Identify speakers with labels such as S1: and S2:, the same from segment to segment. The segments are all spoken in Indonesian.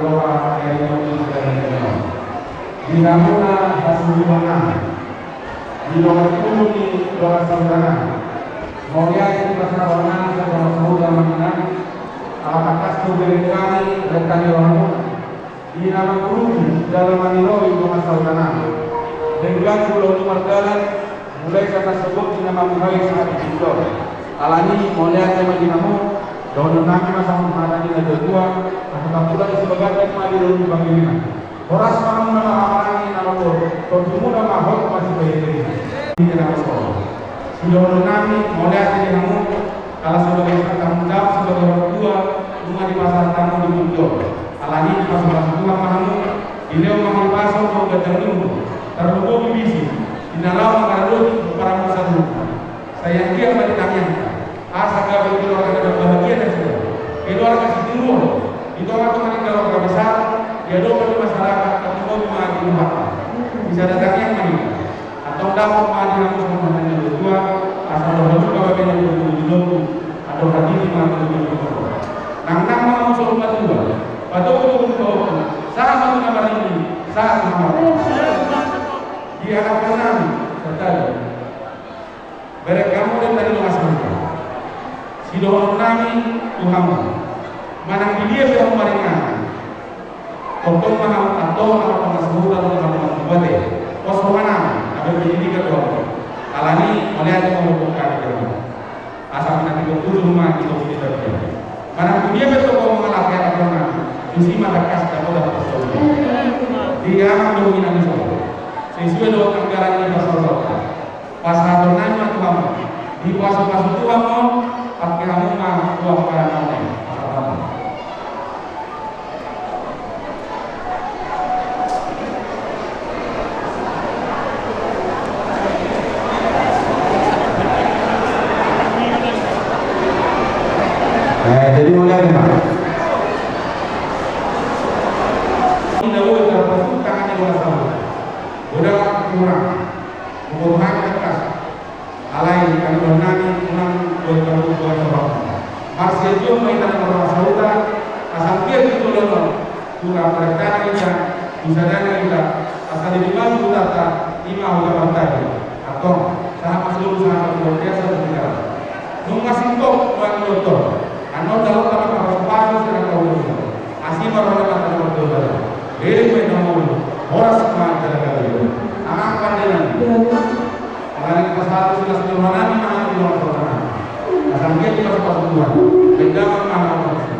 S1: doa dari Tuhan dan Tuhan. Dinamuna hasilnya, di doa ini doa saudara. Moga kita bersama sama saudara mana, apakah saudara kami rekan orang di nama Guru dalam maniloi doa saudara. Dengan pulau nomor jalan mulai kata sebut di nama Muhammad saat itu. Alani moga kita dinamu. Doa nanti masa menghadapi ada dua, atau pula sebagai mali dulu bagaimana. Horas malam nama amalan nama Tuhan, Tuhan nama Hot masih baik. Ini nama Tuhan. Sudah nanti mulai dari kamu, kalau sudah bisa tanggung jawab sebagai orang tua, rumah di pasar tamu di Muncul. Alani di pasar tua kamu, di leo kamu pasar mau bertemu, terlalu bibisi, di dalam mengarut para masa dulu. Saya kira pada tanya. Asa gawe keluarga dan bahagia dan semua. Keluarga kasih timur. Itu orang tuh keluarga besar, dia doa di masyarakat atau mau di rumah. Bisa datang yang mana? Atau dapat mandi langsung sama dengan dua. Asal doa juga bagaimana dulu atau hati di mana dulu. Nang mau suruh batu. Batu itu sama dengan nama ini. Sama. Di anak kanan tertadi. Berekamu dan tadi masalah. Sidohon nami Tuhan manang dia bilang mereka potong mahal atau apa sebutan atau bade pos mana ada begini kedua alani melihat mengumpulkan itu asal nanti betul rumah itu tidak terjadi manang dia betul mengalahkan apa nama isi mata kas dan udah betul dia mendominasi semua sesuai dengan anggaran ini pasal nanya Tuhan di pasal Tuhan pakai kamu mah buah karena jadi mulai Pak. Ini dulu terpasuk tangannya dua sama. Udah kurang. Kurang atas. Alai kan nani kurang buat orang. Masih itu mainan orang Saudi asal dia itu lolos. Kurang pertanyaan kita bisa dana kita asal di bawah kita tak imam udah tadi atau sama seluruh sama luar biasa berjalan. Masih kok buat motor. Anu dalam kami harus pakai dengan kau. Asih marah dengan motor. Ini main nomor. Orang semua jalan kali. Anak pandangan. Karena kita satu sudah sederhana ni mana di luar sana. Asal dia kita sepas Tuhan. Benda mana orang.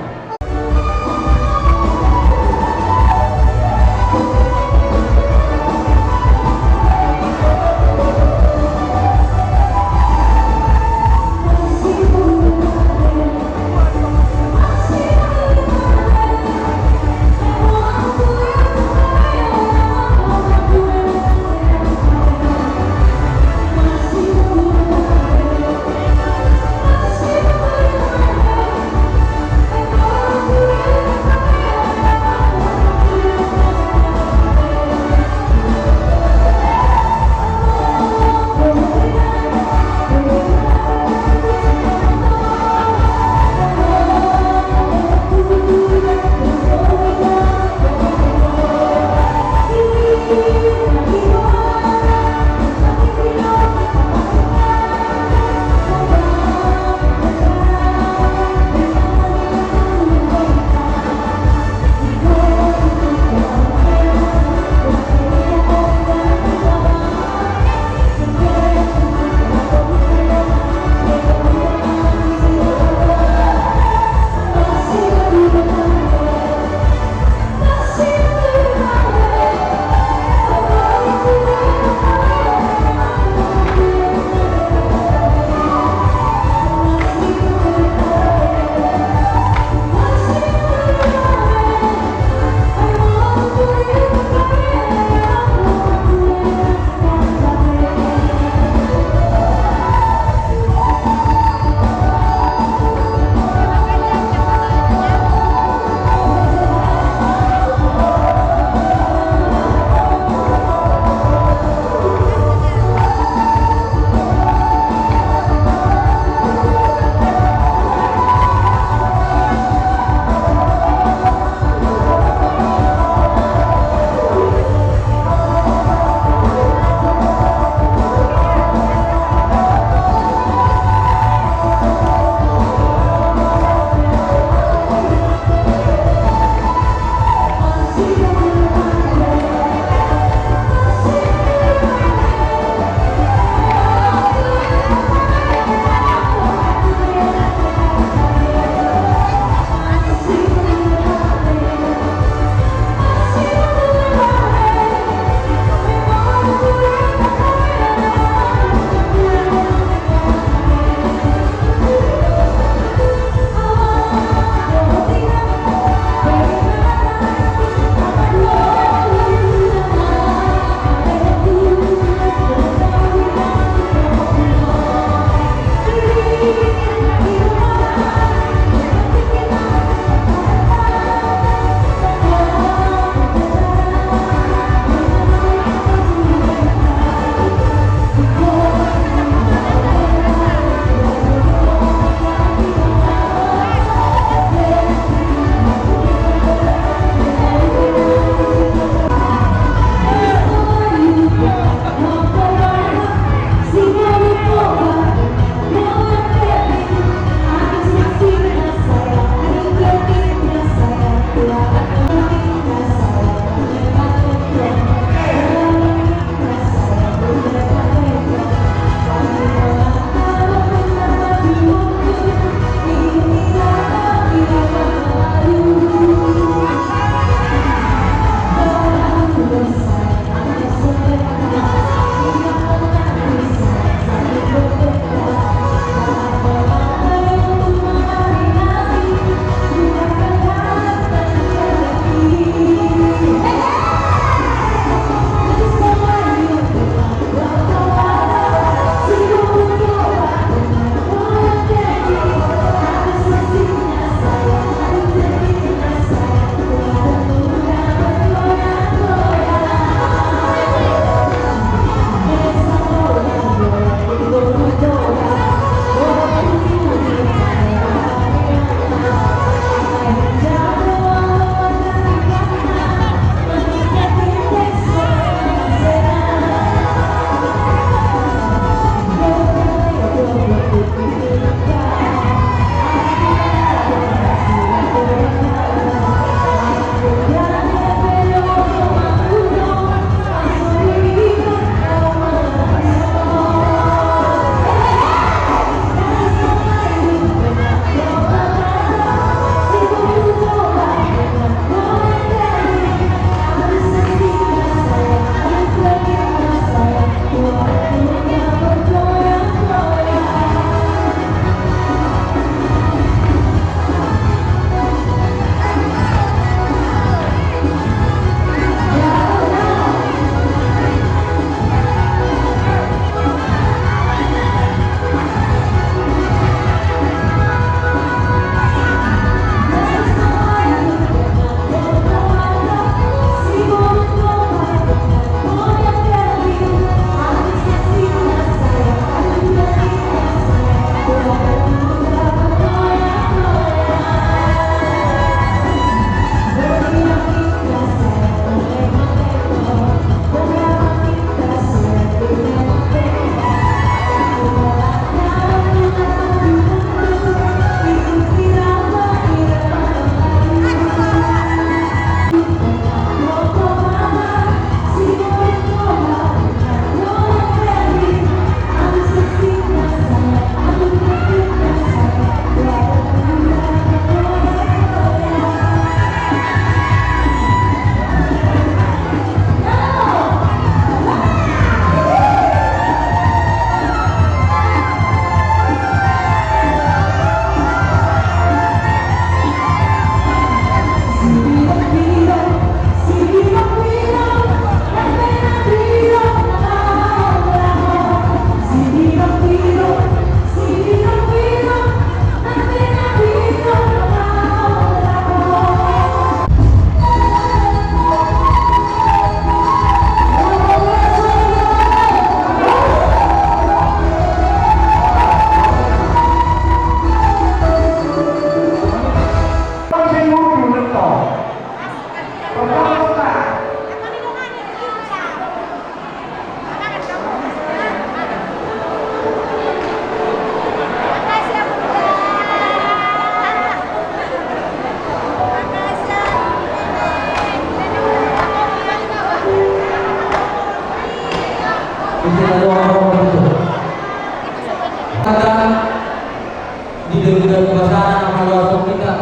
S2: di dalam bahasa kalau kita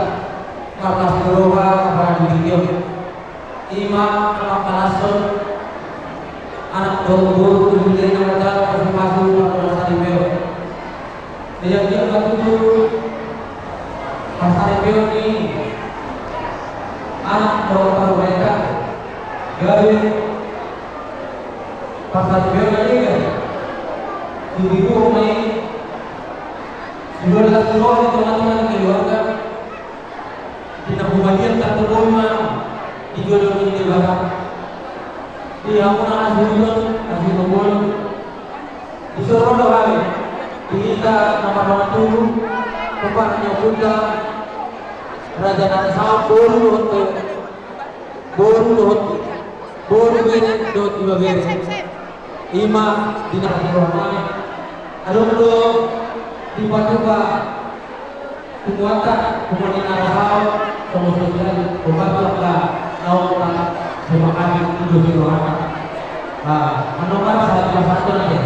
S2: karena seluruh kepada video imam kalasun anak dombur kemudian ada masing-masing pada masa ribeo yang dia batu masa ribeo ini anak dombur mereka dari masa ribeo ini kan ibu rumah 12 tahun teman-teman keluarga Pinabuhalian satu rumah di jodoh ini bahkan di ampun asli nombor disuruh doang kita nama tuh tempatnya Buddha Raja Narsal boru bene dot iba bene ima dinasti rohani aduh di Patuka kekuatan kemudian Narsal kemudian kekuatan naukah terima kasih untuk doakan. Menukar salah satu aja.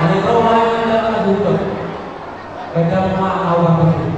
S2: Ada rumah yang dapat duduk. Kadang mau awal betul.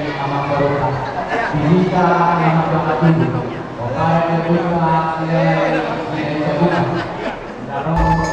S2: nama Baroka Bisa nama Bakat Tubuh Okai Baroka Silai Sebuah Darong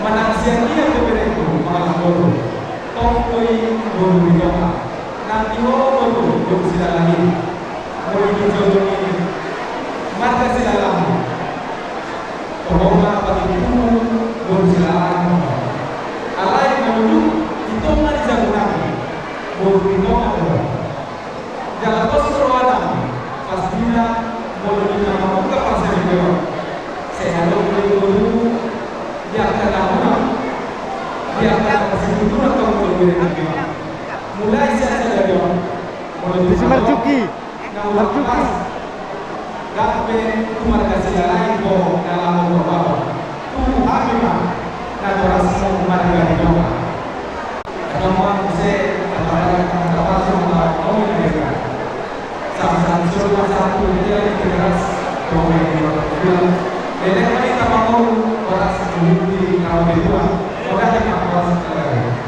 S1: Manang siya niya beberapa koi boru di doa. Nanti boru boru sila lagi. Boru di jodoh ini. Mata sila lagi. Pokoknya pati itu boru sila lagi. Alai boru itu mana jagungan. Boru di doa boru. Jalan kos roda. Pastinya boru di nama buka pasir boru. Saya lalu boru dia akan dia akan kasih tuntunan kalau boleh berhenti. Mulai saya sadar
S3: Di Marjuki. Marjuki.
S1: Dapat cuma kasih lain kok dalam beberapa. Tuh apa mah? Nah orang semua kemarin gak dicoba. Kalau mau saya kata semua mau mereka. Sama-sama cuma satu dia keras komen dia. Jadi kita mau orang sebelum kalau berdua. Orang yang mawas sekali.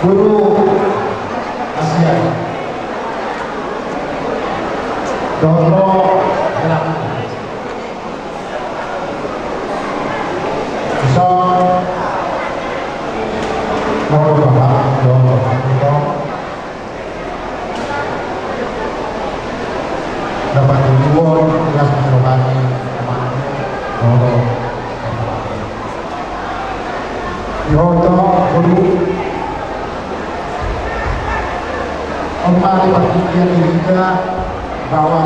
S1: Guru Asia Doro Son Mau Bapak Doro Doro dapat dibuat tugas menghormati Doro Dihoto Guru Omari perhatian juga bahwa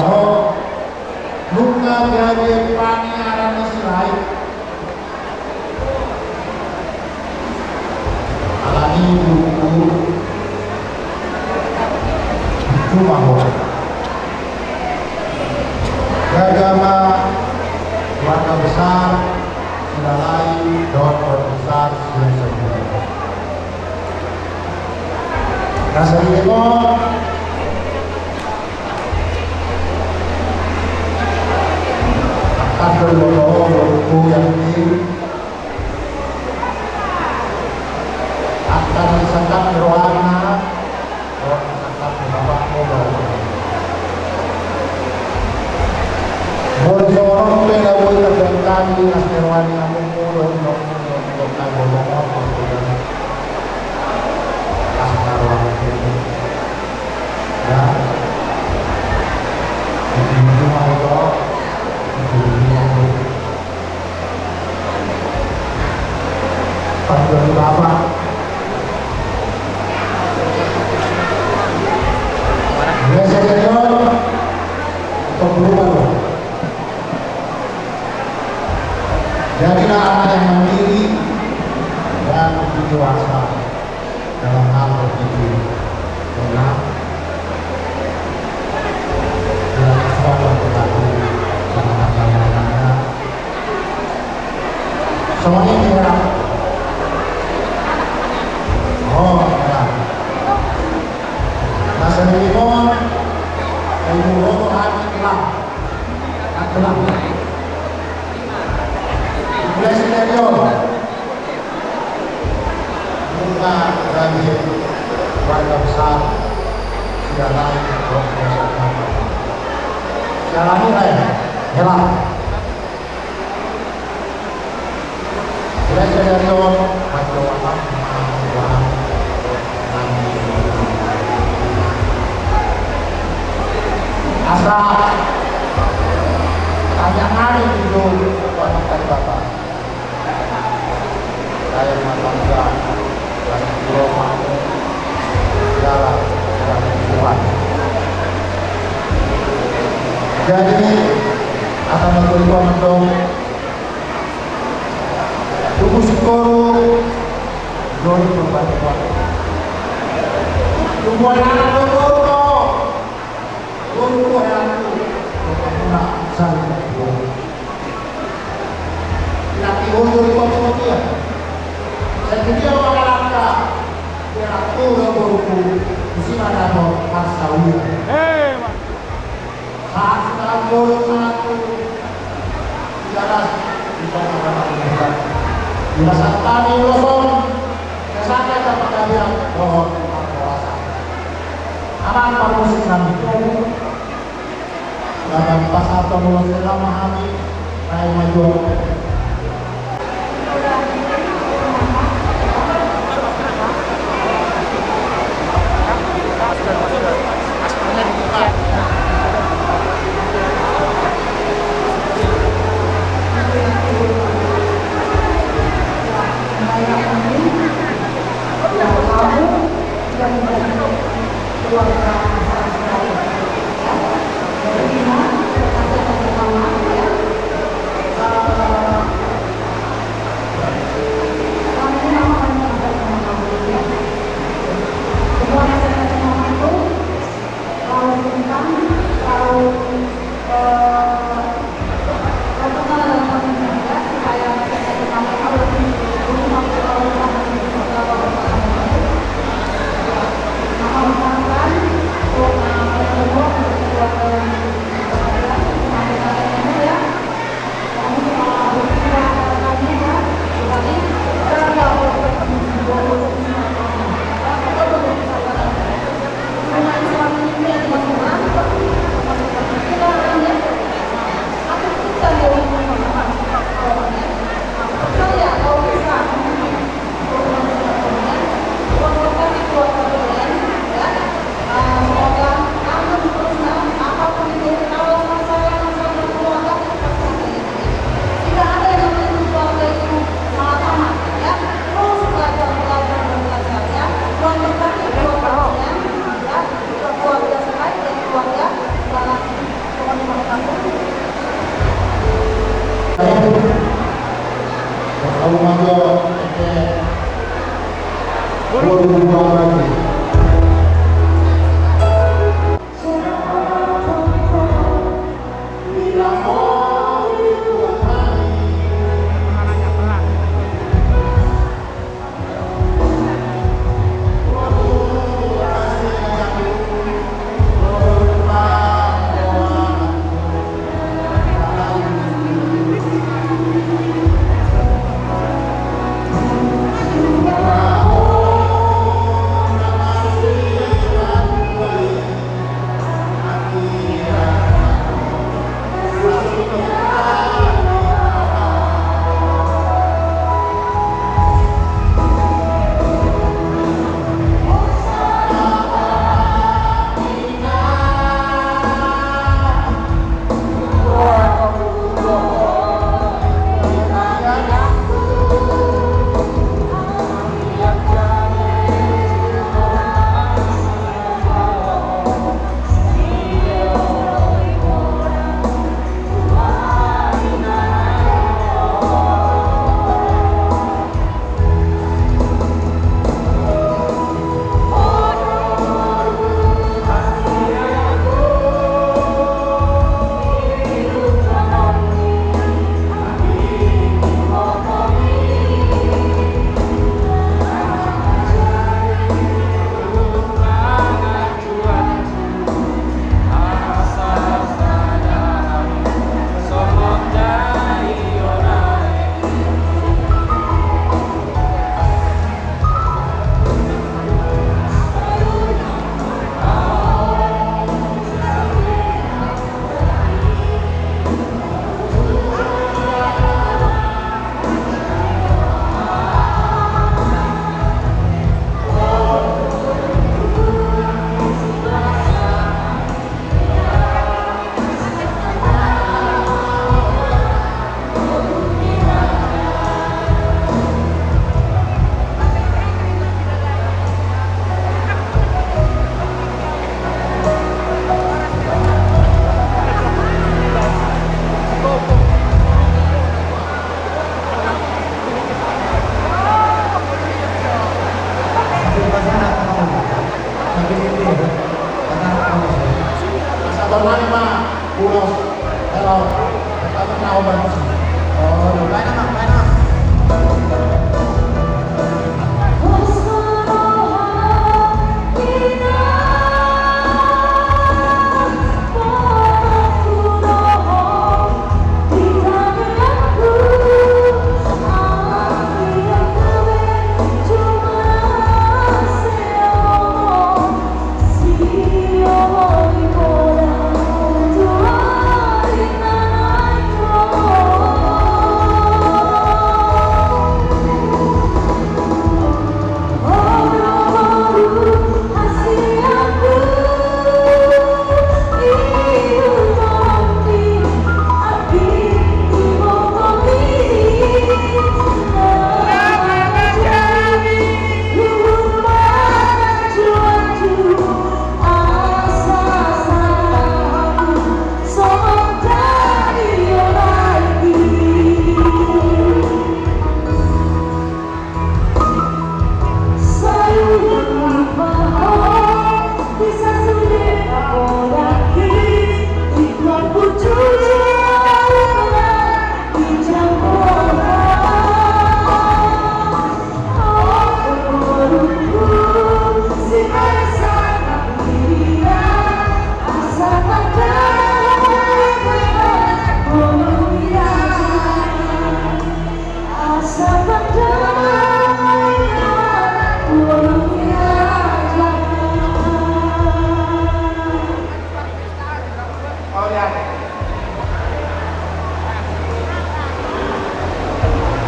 S1: lunga dari paniaran Israel alami buku itu bahwa agama keluarga besar tidak lain dokter besar sudah rasa limon akan berbohong buku yang ini akan disangkat berwarna atau disangkat berbapak modal borjorong pelawai terbentan di nasirwani namun mulu untuk bolong ya, itu Allah, itu Allah. Panjang Bapak. Biasa saja, untuk berubah. Jadilah anak yang mandiri dan dewasa dalam hal berpikir. Karena semuanya merah. Oh, merah. Nasi limon, ibu roto hati gelap, gelap. Mulai senior, bunga dari warga besar, sudah lain jalani lain, gelap. Mulai senior, macam asa banyak hari itu wanita Bapak saya matangga dan belum mau jalan Tuhan jadi akan memberikan untuk tubuh sekolah doni perbantuan tubuh anak guru yang nak saya nanti guru itu dia saya dia orang langka dia aku guru di sini ada pasawir saat guru satu jalan
S4: kita akan mendengarkan. Bila saat kami mohon kesana dapat kalian mohon berkuasa. Aman pamusik kami. Dalam pasal pemulut memahami naik maju.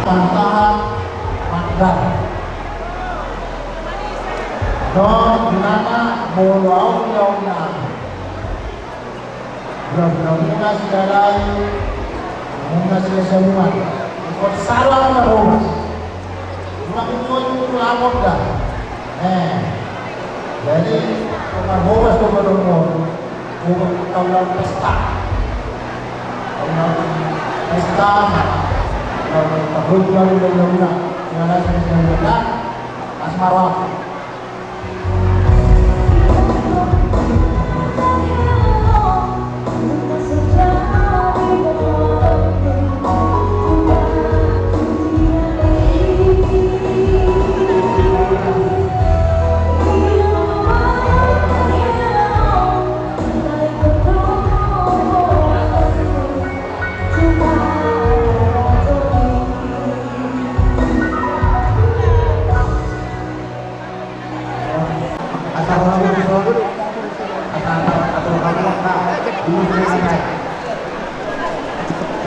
S4: bantahan Magdan. Don dinana bolong yauna. Muna sila lain, muna sila sa uman. Ikot salah na romas. Makukuha yung lamot ka. Jadi, kung bukas ko ba mo, kung tawag pesta. Tawag pesta, pagod ka rin lang na. Kaya nasa siya na, as marwak.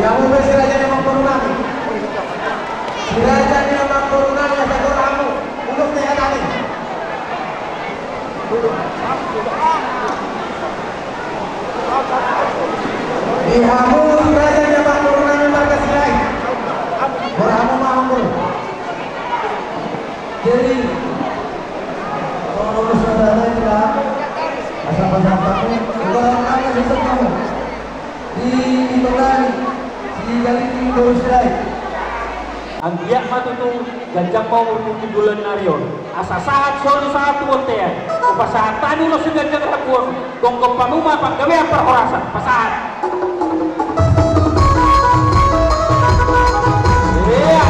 S1: Kamu bersiraja memang korunami. Siraja memang korunami ada koramu. Untuk saya tadi. Ihamu siraja memang korunami marga sirai. Koramu mampu. Jadi kalau saudara tidak asal-asal kamu, orang kaya bisa kamu di Itali.
S2: Ang biyak matutu ganjang mau mungkin bulan narion asa saat soli saat wontean upasahan tani lo seganjang rapun gongkong panuma panggawean perhorasan pasahan iya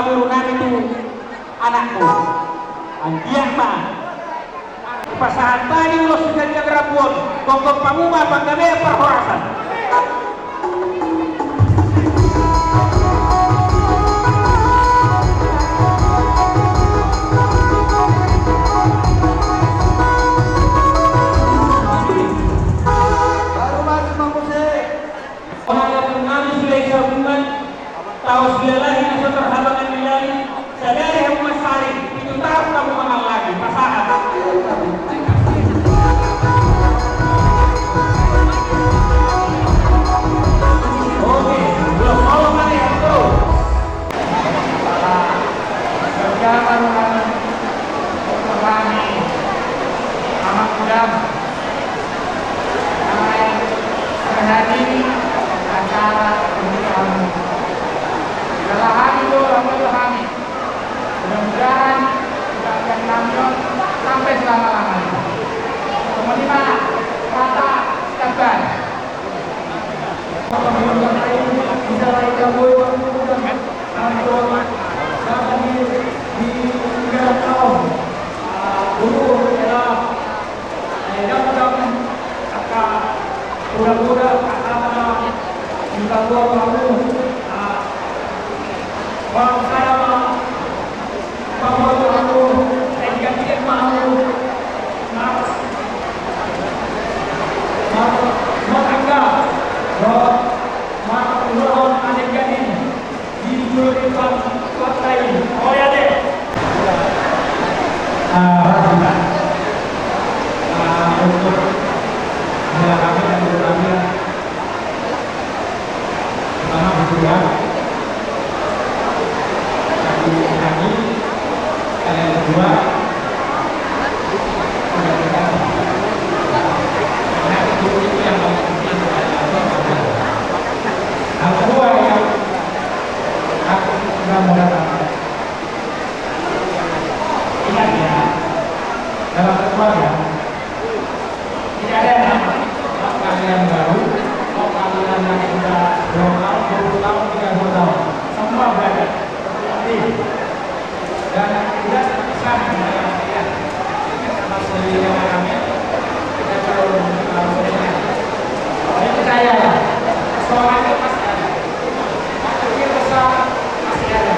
S2: Burunan itu anakmu ang diyak mah pasahan tadi ulos seganjang rabuan gongkong panguma panggawean perhorasan
S1: Baru masuk mampu sih.
S2: orang yang mengalami sudah gabungan tahu sudah lagi nasib terhalangan nilai sadari yang masari itu tahu kamu menang lagi pasahan oke belum mau mana yang itu
S3: Kerja baru kami amat mudah menghadiri acara pernikahan. Kelelahan itu ramai kami. Mudah-mudahan kita akan lanjut sampai selama-lamanya. Pemerintah kata kabar. Bisa lagi kamu di 3 tahun dulu adalah dapat kakak pura-pura kakak minta gua kamu bang saya bawa aku saya ganti mau tangga mohon adegan ini dijulukan kota ini oh ya deh untuk kami dan kami pertama berdoa kami yang kedua karena itu yang paling penting yang kedua yang aku sudah mengatakan ingat ya dalam keluarga tidak ada yang sama kalian baru kalian yang sudah 20 tahun 30 tahun semua belajar dan tidak bisa membayar saya sama sendiri kami kita perlu saya percaya soalnya pasti ada kecil besar masih ada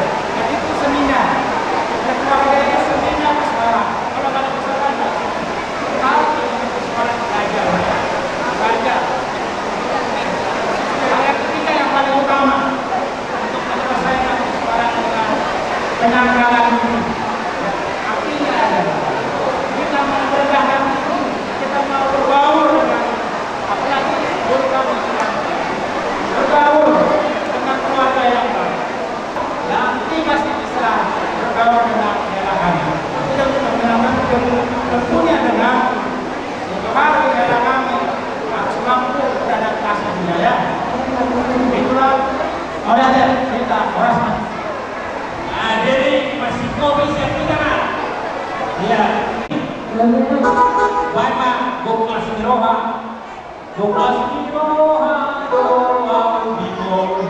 S3: penanggalan ini. Ya, artinya adalah kita mau merendahkan diri, kita mau berbaur dengan apalagi terutama bergaul dengan keluarga yang baik. Nanti masih bisa bergaul dengan daerah kami. Tidak menggunakan tentunya dengan suatu hal di daerah kami harus mampu beradaptasi budaya. Itulah oleh kita orang.
S2: Nah, jadi masih kopi siap kita kan? Iya. Baima goklas miroha, goklas miroha, doa bimo.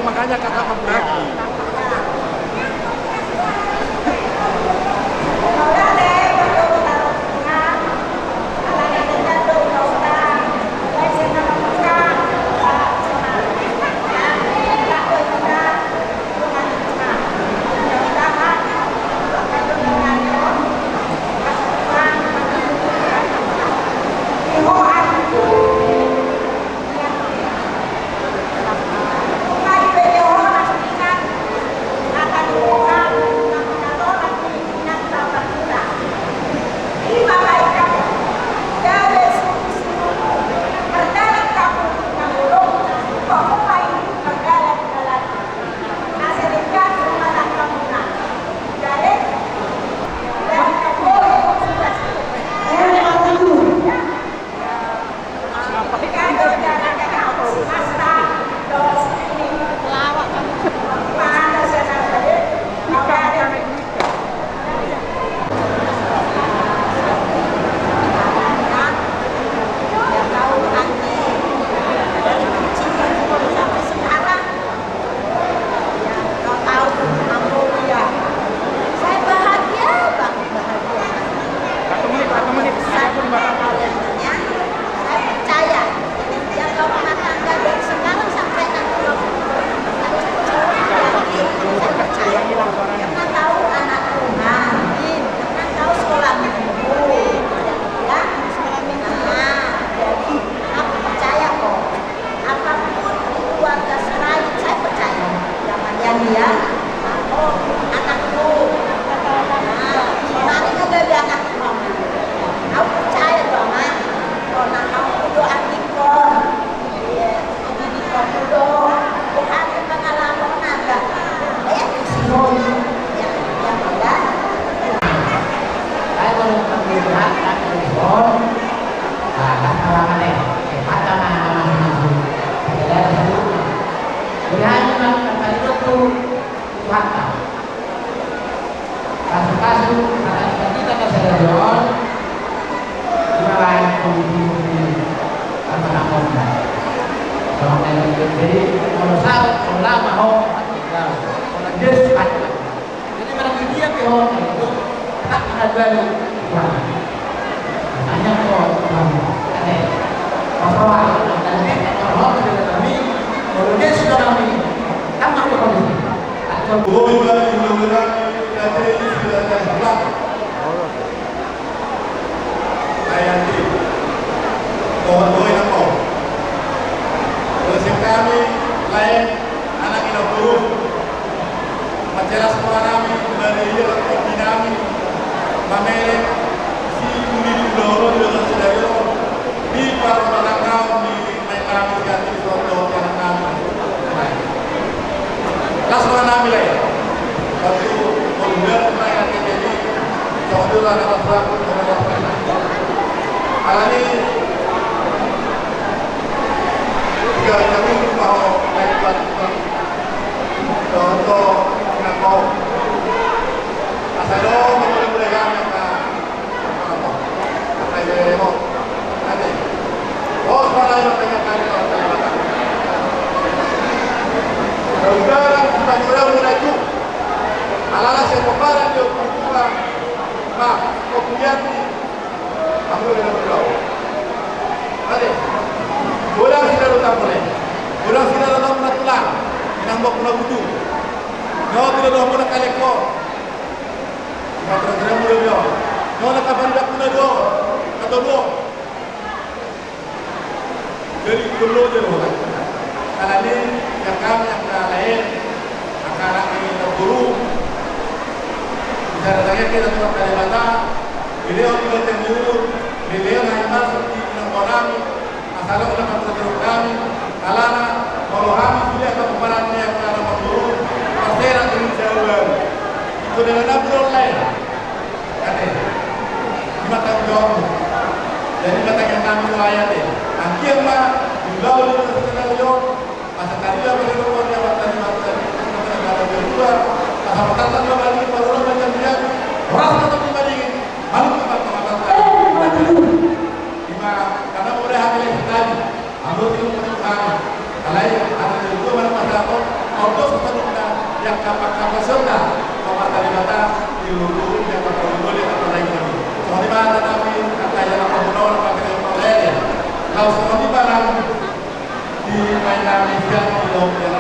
S4: Makanya kakak membagi. dapat selaku alani jika kami mau lewat untuk mengaku asal boleh kami apa kayak mau nanti oh kalau yang tanya kami kalau tanya sekarang kita sudah mulai itu ala-ala sekolah dia berubah nah kemudian aku sudah berubah ada bolang sudah datang boleh bolang sudah datang pernah tulang yang mau pernah butuh nyawa tidak ada pernah kali kok nggak tergerak mulai dia nyawa nak kapan dah pernah dua atau dua jadi perlu je loh kalau ini yang kami yang lain akan ini guru bisa datangnya kita tempat Kalibata beliau juga temur beliau naikkan seperti bilang orang masalah ulang terjadi kami kalana kalau kami sudah ke peperangan yang karena guru pasti nanti menjauh itu dengan apa lain kata lima tanggung jawab jadi kata yang kami layan deh akhirnya juga udah terkenal masa tadi lah boleh luar dia waktu tadi ada berdua masa pertama kembali baru macam dia orang tetap kembali malu tempat pengamatan lima karena boleh hamil tadi ambil itu kami kalau ada juga mana masa auto sebenarnya yang kapal serta kamar tadi mata di luar yang kapal boleh apa lagi soalnya mana tapi kata yang apa menolak pakai yang lain kalau semua di barang di mainan yang di